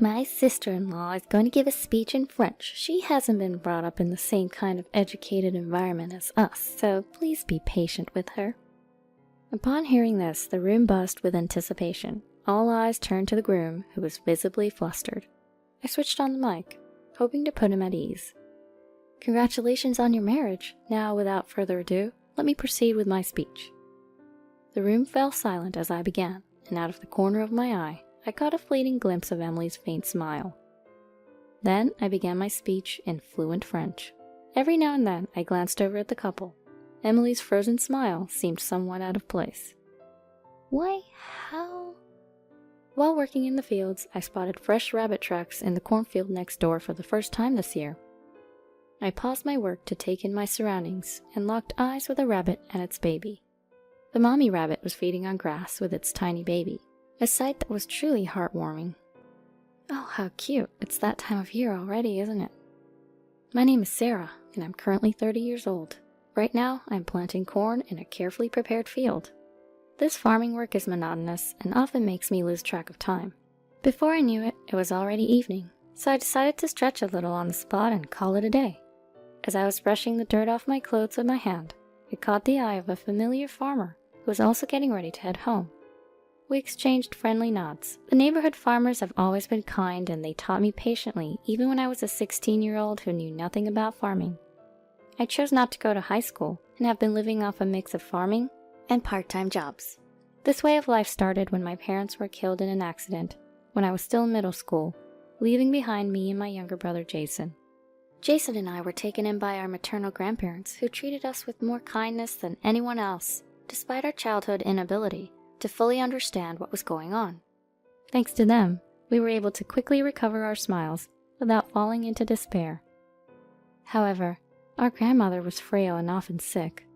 My sister-in-law is going to give a speech in French. She hasn't been brought up in the same kind of educated environment as us, so please be patient with her." Upon hearing this, the room buzzed with anticipation. All eyes turned to the groom, who was visibly flustered. I switched on the mic, hoping to put him at ease. "Congratulations on your marriage. Now, without further ado, let me proceed with my speech." The room fell silent as I began, and out of the corner of my eye, I caught a fleeting glimpse of Emily's faint smile. Then I began my speech in fluent French. Every now and then I glanced over at the couple. Emily's frozen smile seemed somewhat out of place. "Why, how—" While working in the fields, I spotted fresh rabbit tracks in the cornfield next door for the first time this year. I paused my work to take in my surroundings and locked eyes with a rabbit and its baby. The mommy rabbit was feeding on grass with its tiny baby, a sight that was truly heartwarming. Oh, how cute. It's that time of year already, isn't it? My name is Sarah, and I'm currently 30 years old. Right now, I'm planting corn in a carefully prepared field. This farming work is monotonous and often makes me lose track of time. Before I knew it, it was already evening, so I decided to stretch a little on the spot and call it a day. As I was brushing the dirt off my clothes with my hand, it caught the eye of a familiar farmer who was also getting ready to head home. We exchanged friendly nods. The neighborhood farmers have always been kind, and they taught me patiently even when I was a 16-year-old who knew nothing about farming. I chose not to go to high school and have been living off a mix of farming and part-time jobs. This way of life started when my parents were killed in an accident when I was still in middle school, leaving behind me and my younger brother Jason. Jason and I were taken in by our maternal grandparents, who treated us with more kindness than anyone else, despite our childhood inability to fully understand what was going on. Thanks to them, we were able to quickly recover our smiles without falling into despair. However, our grandmother was frail and often sick.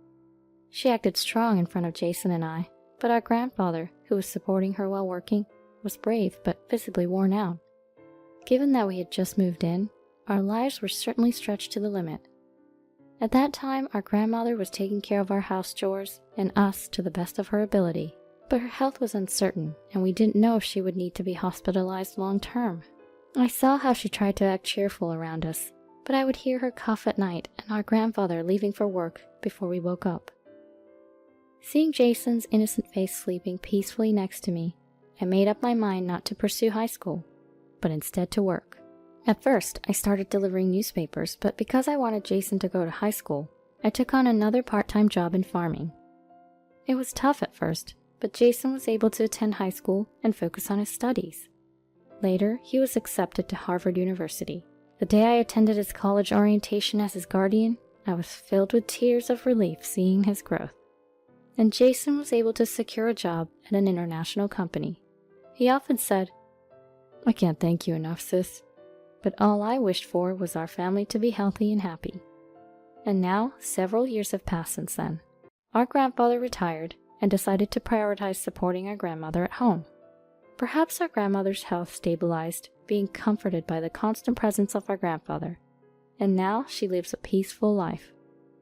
She acted strong in front of Jason and I, but our grandfather, who was supporting her while working, was brave but visibly worn out. Given that we had just moved in, our lives were certainly stretched to the limit. At that time, our grandmother was taking care of our house chores and us to the best of her ability. But her health was uncertain, and we didn't know if she would need to be hospitalized long-term. I saw how she tried to act cheerful around us, but I would hear her cough at night and our grandfather leaving for work before we woke up. Seeing Jason's innocent face sleeping peacefully next to me, I made up my mind not to pursue high school, but instead to work. At first, I started delivering newspapers, but because I wanted Jason to go to high school, I took on another part-time job in farming. It was tough at first, but Jason was able to attend high school and focus on his studies. Later, he was accepted to Harvard University. The day I attended his college orientation as his guardian, I was filled with tears of relief seeing his growth. And Jason was able to secure a job at an international company. He often said, "I can't thank you enough, sis." But all I wished for was our family to be healthy and happy. And now, several years have passed since then. Our grandfather retired and decided to prioritize supporting our grandmother at home. Perhaps our grandmother's health stabilized, being comforted by the constant presence of our grandfather, and now she lives a peaceful life.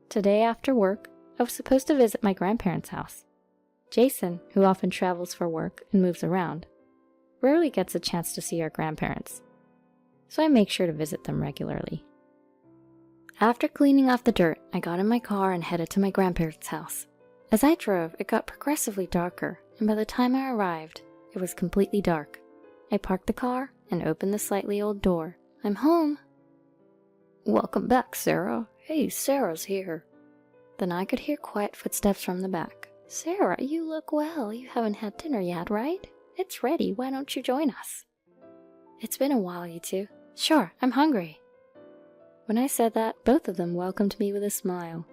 Today after work, I was supposed to visit my grandparents' house. Jason, who often travels for work and moves around, rarely gets a chance to see our grandparents, so I make sure to visit them regularly. After cleaning off the dirt, I got in my car and headed to my grandparents' house. As I drove, it got progressively darker, and by the time I arrived, it was completely dark. I parked the car and opened the slightly old door. "I'm home." "Welcome back, Sarah. Hey, Sarah's here." Then I could hear quiet footsteps from the back. "Sarah, you look well. You haven't had dinner yet, right? It's ready. Why don't you join us?" "It's been a while, you two." "Sure, I'm hungry." When I said that, both of them welcomed me with a smile.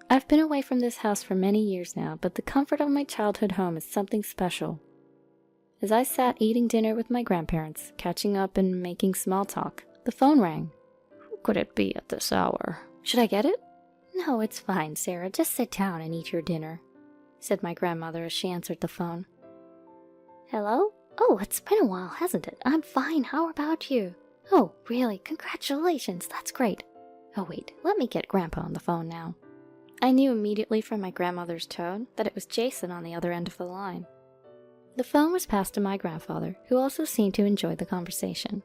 I've been away from this house for many years now, but the comfort of my childhood home is something special. As I sat eating dinner with my grandparents, catching up and making small talk, the phone rang. Who could it be at this hour? "Should I get it?" "No, it's fine, Sarah. Just sit down and eat your dinner," said my grandmother as she answered the phone. "Hello? Oh, it's been a while, hasn't it? I'm fine. How about you?" "Oh, really? Congratulations. That's great. Oh, wait. Let me get Grandpa on the phone now." I knew immediately from my grandmother's tone that it was Jason on the other end of the line. The phone was passed to my grandfather, who also seemed to enjoy the conversation.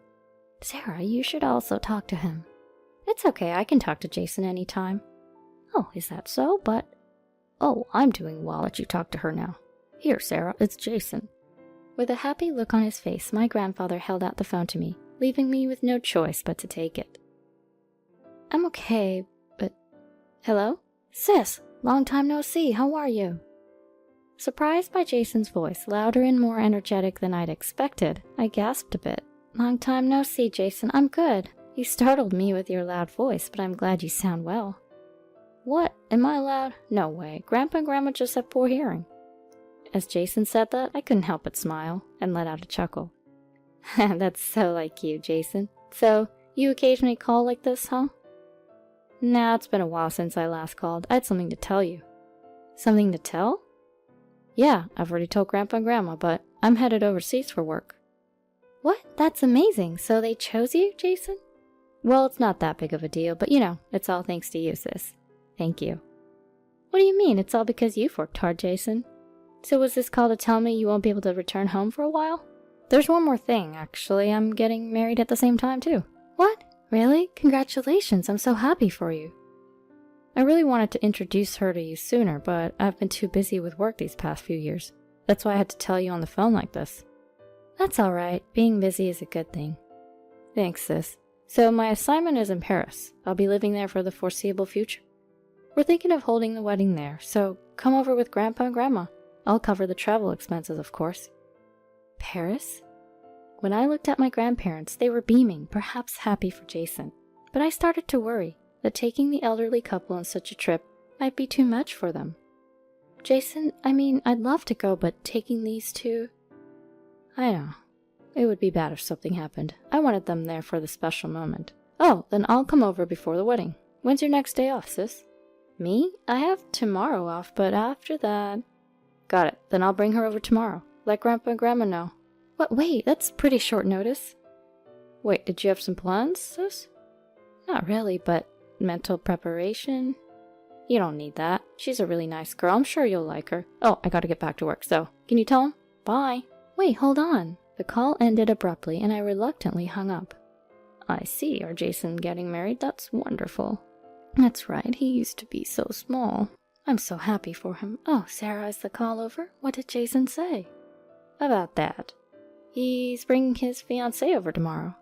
Sarah, you should also talk to him. It's okay, I can talk to Jason anytime. Oh, is that so? But... Oh, I'm doing well. Let you talk to her now. Here, Sarah, it's Jason. With a happy look on his face, my grandfather held out the phone to me, leaving me with no choice but to take it. I'm okay, but... Hello? Sis, long time no see, how are you? Surprised by Jason's voice, louder and more energetic than I'd expected, I gasped a bit. Long time no see, Jason, I'm good. You startled me with your loud voice, but I'm glad you sound well. What? Am I loud? No way. Grandpa and Grandma just have poor hearing. As Jason said that, I couldn't help but smile, and let out a chuckle. That's so like you, Jason. So, you occasionally call like this, huh? Nah, it's been a while since I last called. I had something to tell you. Something to tell? Yeah, I've already told Grandpa and Grandma, but I'm headed overseas for work. What? That's amazing. So they chose you, Jason? Well, it's not that big of a deal, but you know, it's all thanks to you, sis. Thank you. What do you mean? It's all because you've worked hard, Jason. So was this call to tell me you won't be able to return home for a while? There's one more thing, actually. I'm getting married at the same time, too. What? Really? Congratulations, I'm so happy for you. I really wanted to introduce her to you sooner, but I've been too busy with work these past few years. That's why I had to tell you on the phone like this. That's alright. Being busy is a good thing. Thanks, sis. So my assignment is in Paris. I'll be living there for the foreseeable future. We're thinking of holding the wedding there, so come over with Grandpa and Grandma. I'll cover the travel expenses, of course. Paris? When I looked at my grandparents, they were beaming, perhaps happy for Jason. But I started to worry that taking the elderly couple on such a trip might be too much for them. Jason, I'd love to go, but taking these two... I know. It would be bad if something happened. I wanted them there for the special moment. Oh, then I'll come over before the wedding. When's your next day off, sis? Me? I have tomorrow off, but after that... Got it. Then I'll bring her over tomorrow. Let Grandpa and Grandma know. What? Wait, that's pretty short notice. Wait, did you have some plans, sis? Not really, but mental preparation? You don't need that. She's a really nice girl. I'm sure you'll like her. Oh, I gotta get back to work, so can you tell him? Bye. Wait, hold on. The call ended abruptly, and I reluctantly hung up. I see. Are Jason getting married? That's wonderful. That's right. He used to be so small. I'm so happy for him. Oh, Sarah, is the call over? What did Jason say? About that. He's bringing his fiancée over tomorrow.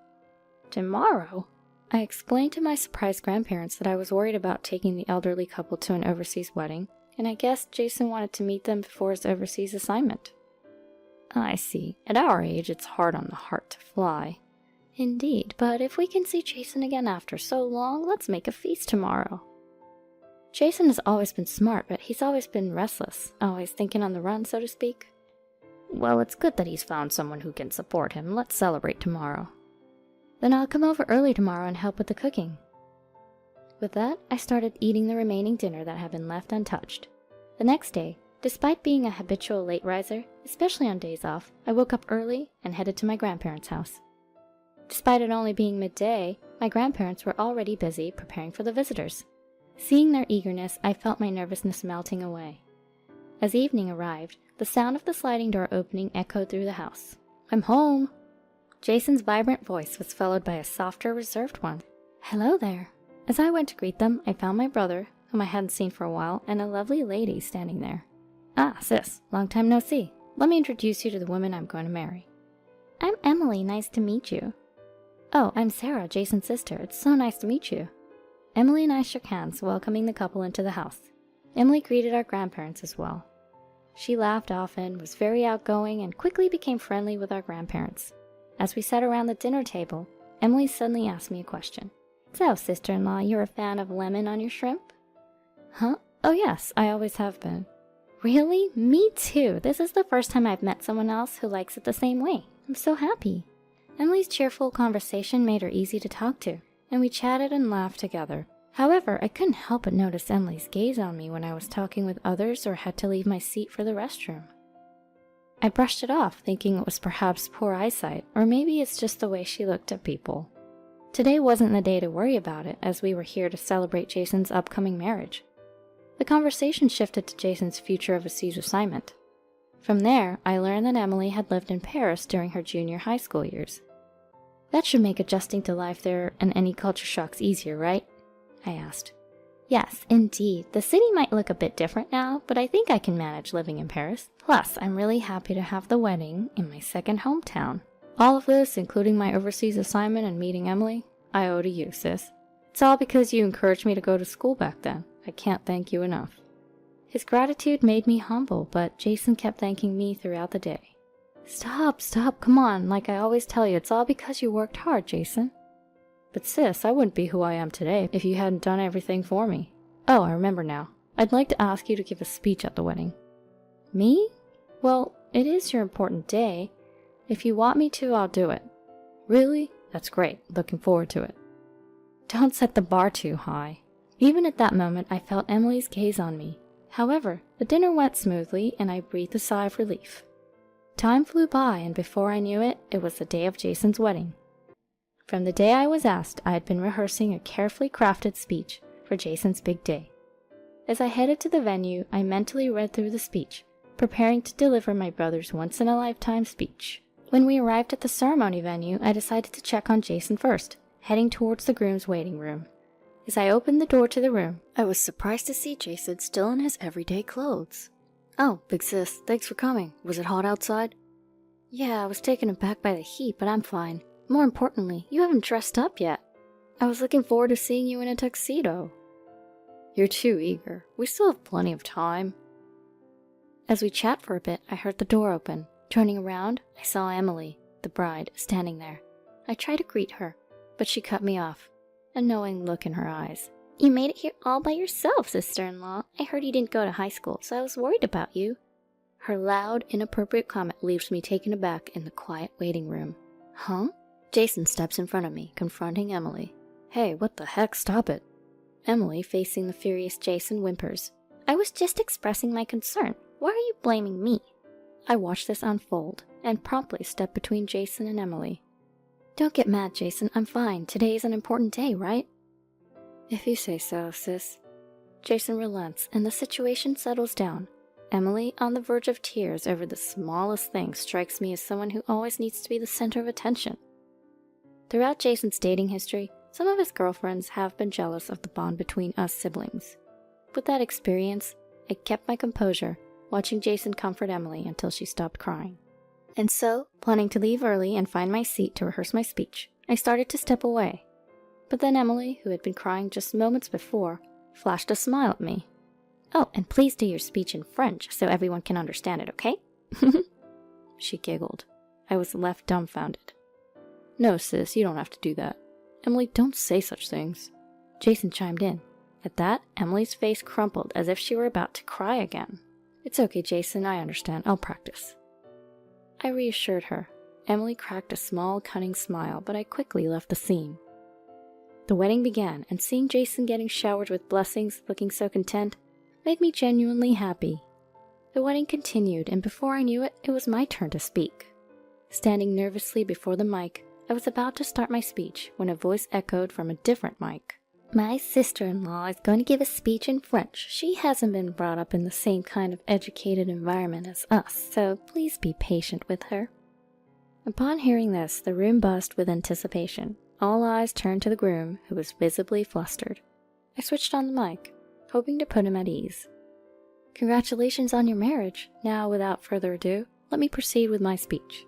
Tomorrow? I explained to my surprised grandparents that I was worried about taking the elderly couple to an overseas wedding, and I guessed Jason wanted to meet them before his overseas assignment. I see. At our age, it's hard on the heart to fly. Indeed, but if we can see Jason again after so long, let's make a feast tomorrow. Jason has always been smart, but he's always been restless, always thinking on the run, so to speak. Well, it's good that he's found someone who can support him. Let's celebrate tomorrow. Then I'll come over early tomorrow and help with the cooking. With that, I started eating the remaining dinner that had been left untouched. The next day, despite being a habitual late riser, especially on days off, I woke up early and headed to my grandparents' house. Despite it only being midday, my grandparents were already busy preparing for the visitors. Seeing their eagerness, I felt my nervousness melting away. As evening arrived, the sound of the sliding door opening echoed through the house. I'm home! Jason's vibrant voice was followed by a softer, reserved one. Hello there. As I went to greet them, I found my brother, whom I hadn't seen for a while, and a lovely lady standing there. Ah, sis, long time no see. Let me introduce you to the woman I'm going to marry. I'm Emily, nice to meet you. Oh, I'm Sarah, Jason's sister. It's so nice to meet you. Emily and I shook hands, welcoming the couple into the house. Emily greeted our grandparents as well. She laughed often, was very outgoing, and quickly became friendly with our grandparents. As we sat around the dinner table, Emily suddenly asked me a question. So, sister-in-law, you're a fan of lemon on your shrimp? Huh? Oh yes, I always have been. Really? Me too. This is the first time I've met someone else who likes it the same way. I'm so happy. Emily's cheerful conversation made her easy to talk to, and we chatted and laughed together. However, I couldn't help but notice Emily's gaze on me when I was talking with others or had to leave my seat for the restroom. I brushed it off, thinking it was perhaps poor eyesight, or maybe it's just the way she looked at people. Today wasn't the day to worry about it, as we were here to celebrate Jason's upcoming marriage. The conversation shifted to Jason's future overseas assignment. From there, I learned that Emily had lived in Paris during her junior high school years. That should make adjusting to life there and any culture shocks easier, right? I asked. Yes, indeed. The city might look a bit different now, but I think I can manage living in Paris. Plus, I'm really happy to have the wedding in my second hometown. All of this, including my overseas assignment and meeting Emily, I owe to you, sis. It's all because you encouraged me to go to school back then. I can't thank you enough. His gratitude made me humble, but Jason kept thanking me throughout the day. Stop, come on. Like I always tell you, it's all because you worked hard, Jason. But sis, I wouldn't be who I am today if you hadn't done everything for me. Oh, I remember now. I'd like to ask you to give a speech at the wedding. Me? Well, it is your important day. If you want me to, I'll do it. Really? That's great. Looking forward to it. Don't set the bar too high. Even at that moment, I felt Emily's gaze on me. However, the dinner went smoothly and I breathed a sigh of relief. Time flew by, and before I knew it, it was the day of Jason's wedding. From the day I was asked, I had been rehearsing a carefully crafted speech for Jason's big day. As I headed to the venue, I mentally read through the speech, preparing to deliver my brother's once-in-a-lifetime speech. When we arrived at the ceremony venue, I decided to check on Jason first, heading towards the groom's waiting room. As I opened the door to the room, I was surprised to see Jason still in his everyday clothes. Oh, big sis, thanks for coming. Was it hot outside? Yeah, I was taken aback by the heat, but I'm fine. More importantly, you haven't dressed up yet. I was looking forward to seeing you in a tuxedo. You're too eager. We still have plenty of time. As we chat for a bit, I heard the door open. Turning around, I saw Emily, the bride, standing there. I tried to greet her, but she cut me off, a knowing look in her eyes. You made it here all by yourself, sister-in-law. I heard you didn't go to high school, so I was worried about you. Her loud, inappropriate comment leaves me taken aback in the quiet waiting room. Huh? Jason steps in front of me, confronting Emily. Hey, what the heck? Stop it. Emily, facing the furious Jason, whimpers. I was just expressing my concern. Why are you blaming me? I watched this unfold, and promptly stepped between Jason and Emily. Don't get mad, Jason. I'm fine. Today is an important day, right? If you say so, sis. Jason relents, and the situation settles down. Emily, on the verge of tears over the smallest thing, strikes me as someone who always needs to be the center of attention. Throughout Jason's dating history, some of his girlfriends have been jealous of the bond between us siblings. With that experience, I kept my composure, watching Jason comfort Emily until she stopped crying. And so, planning to leave early and find my seat to rehearse my speech, I started to step away. But then Emily, who had been crying just moments before, flashed a smile at me. Oh, and please do your speech in French so everyone can understand it, okay? She giggled. I was left dumbfounded. No, sis, you don't have to do that. Emily, don't say such things. Jason chimed in. At that, Emily's face crumpled as if she were about to cry again. It's okay, Jason, I understand. I'll practice. I reassured her. Emily cracked a small, cunning smile, but I quickly left the scene. The wedding began, and seeing Jason getting showered with blessings, looking so content, made me genuinely happy. The wedding continued, and before I knew it, it was my turn to speak. Standing nervously before the mic, I was about to start my speech when a voice echoed from a different mic. My sister-in-law is going to give a speech in French. She hasn't been brought up in the same kind of educated environment as us, so please be patient with her. Upon hearing this, the room buzzed with anticipation. All eyes turned to the groom, who was visibly flustered. I switched on the mic, hoping to put him at ease. Congratulations on your marriage. Now, without further ado, let me proceed with my speech.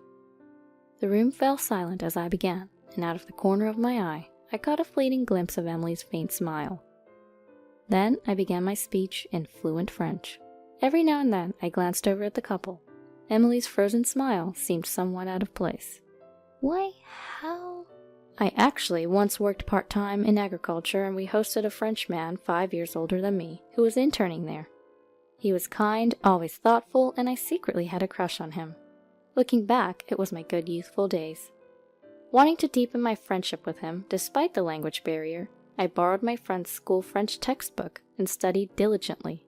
The room fell silent as I began, and out of the corner of my eye, I caught a fleeting glimpse of Emily's faint smile. Then I began my speech in fluent French. Every now and then I glanced over at the couple. Emily's frozen smile seemed somewhat out of place. Why, how? I actually once worked part-time in agriculture, and we hosted a French man 5 years older than me who was interning there. He was kind, always thoughtful, and I secretly had a crush on him. Looking back, it was my good youthful days. Wanting to deepen my friendship with him, despite the language barrier, I borrowed my friend's school French textbook and studied diligently.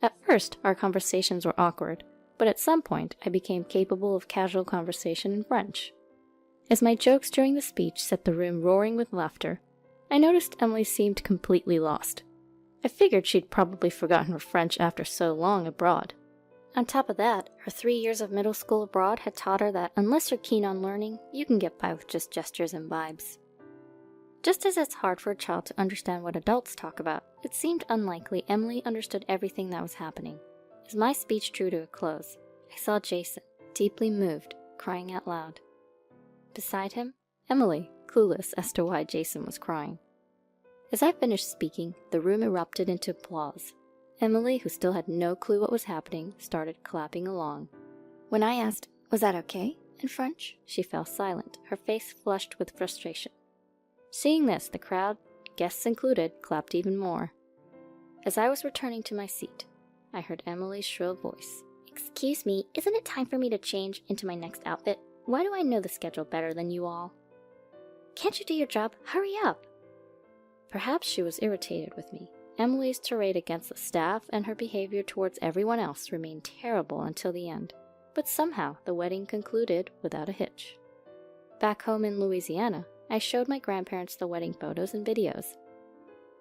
At first, our conversations were awkward, but at some point I became capable of casual conversation in French. As my jokes during the speech set the room roaring with laughter, I noticed Emily seemed completely lost. I figured she'd probably forgotten her French after so long abroad. On top of that, her 3 years of middle school abroad had taught her that unless you're keen on learning, you can get by with just gestures and vibes. Just as it's hard for a child to understand what adults talk about, it seemed unlikely Emily understood everything that was happening. As my speech drew to a close, I saw Jason, deeply moved, crying out loud. Beside him, Emily, clueless as to why Jason was crying. As I finished speaking, the room erupted into applause. Emily, who still had no clue what was happening, started clapping along. When I asked, "Was that okay?" in French, she fell silent, her face flushed with frustration. Seeing this, the crowd, guests included, clapped even more. As I was returning to my seat, I heard Emily's shrill voice. "Excuse me, isn't it time for me to change into my next outfit? Why do I know the schedule better than you all? Can't you do your job? Hurry up!" Perhaps she was irritated with me. Emily's tirade against the staff and her behavior towards everyone else remained terrible until the end, but somehow the wedding concluded without a hitch. Back home in Louisiana, I showed my grandparents the wedding photos and videos.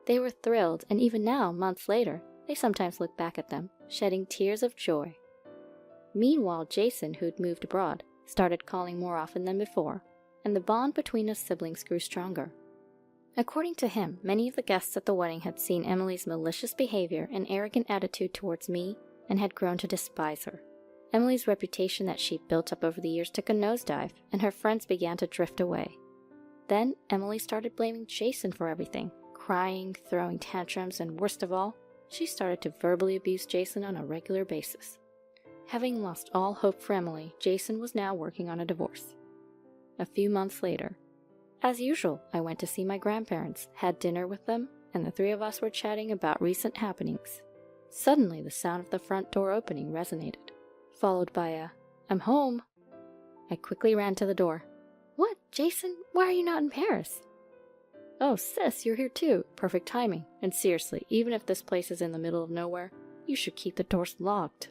They were thrilled, and even now, months later, they sometimes look back at them, shedding tears of joy. Meanwhile, Jason, who'd moved abroad, started calling more often than before, and the bond between us siblings grew stronger. According to him, many of the guests at the wedding had seen Emily's malicious behavior and arrogant attitude towards me and had grown to despise her. Emily's reputation that she'd built up over the years took a nosedive, and her friends began to drift away. Then, Emily started blaming Jason for everything, crying, throwing tantrums, and worst of all, she started to verbally abuse Jason on a regular basis. Having lost all hope for Emily, Jason was now working on a divorce. A few months later, as usual, I went to see my grandparents, had dinner with them, and the three of us were chatting about recent happenings. Suddenly, the sound of the front door opening resonated, followed by a, "I'm home." I quickly ran to the door. "What, Jason? Why are you not in Paris?" "Oh, sis, you're here too. Perfect timing. And seriously, even if this place is in the middle of nowhere, you should keep the doors locked."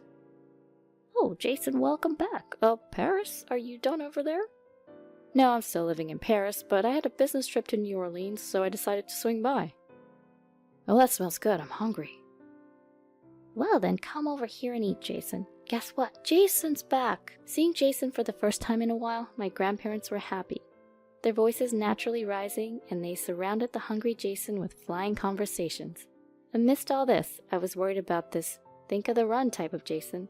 "Oh, Jason, welcome back. Paris? Are you done over there?" "No, I'm still living in Paris, but I had a business trip to New Orleans, so I decided to swing by." "Oh, that smells good. I'm hungry." "Well, then come over here and eat, Jason. Guess what? Jason's back!" Seeing Jason for the first time in a while, my grandparents were happy. Their voices naturally rising, and they surrounded the hungry Jason with flying conversations. Amidst all this, I was worried about this think of the run type of Jason.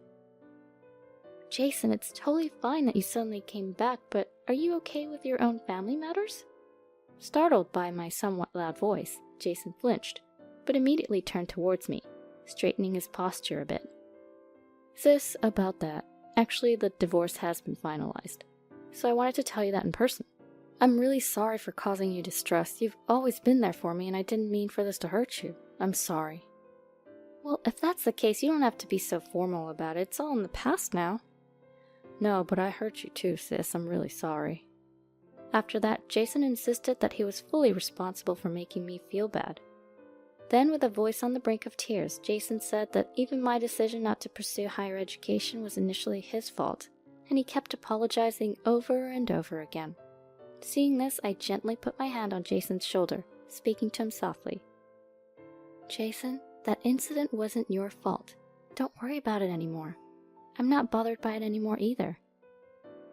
"Jason, it's totally fine that you suddenly came back, but are you okay with your own family matters?" Startled by my somewhat loud voice, Jason flinched, but immediately turned towards me, straightening his posture a bit. "Sis, about that, actually the divorce has been finalized, so I wanted to tell you that in person. I'm really sorry for causing you distress. You've always been there for me, and I didn't mean for this to hurt you. I'm sorry." "Well, if that's the case, you don't have to be so formal about it. It's all in the past now." "No, but I hurt you too, sis. I'm really sorry." After that, Jason insisted that he was fully responsible for making me feel bad. Then, with a voice on the brink of tears, Jason said that even my decision not to pursue higher education was initially his fault, and he kept apologizing over and over again. Seeing this, I gently put my hand on Jason's shoulder, speaking to him softly. "Jason, that incident wasn't your fault. Don't worry about it anymore. I'm not bothered by it anymore either,"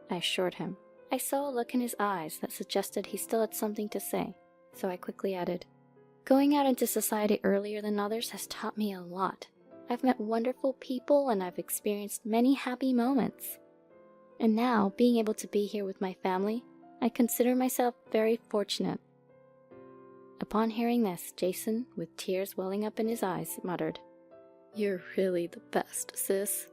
I assured him. I saw a look in his eyes that suggested he still had something to say, so I quickly added, "Going out into society earlier than others has taught me a lot. I've met wonderful people and I've experienced many happy moments. And now, being able to be here with my family, I consider myself very fortunate." Upon hearing this, Jason, with tears welling up in his eyes, muttered, "You're really the best, sis."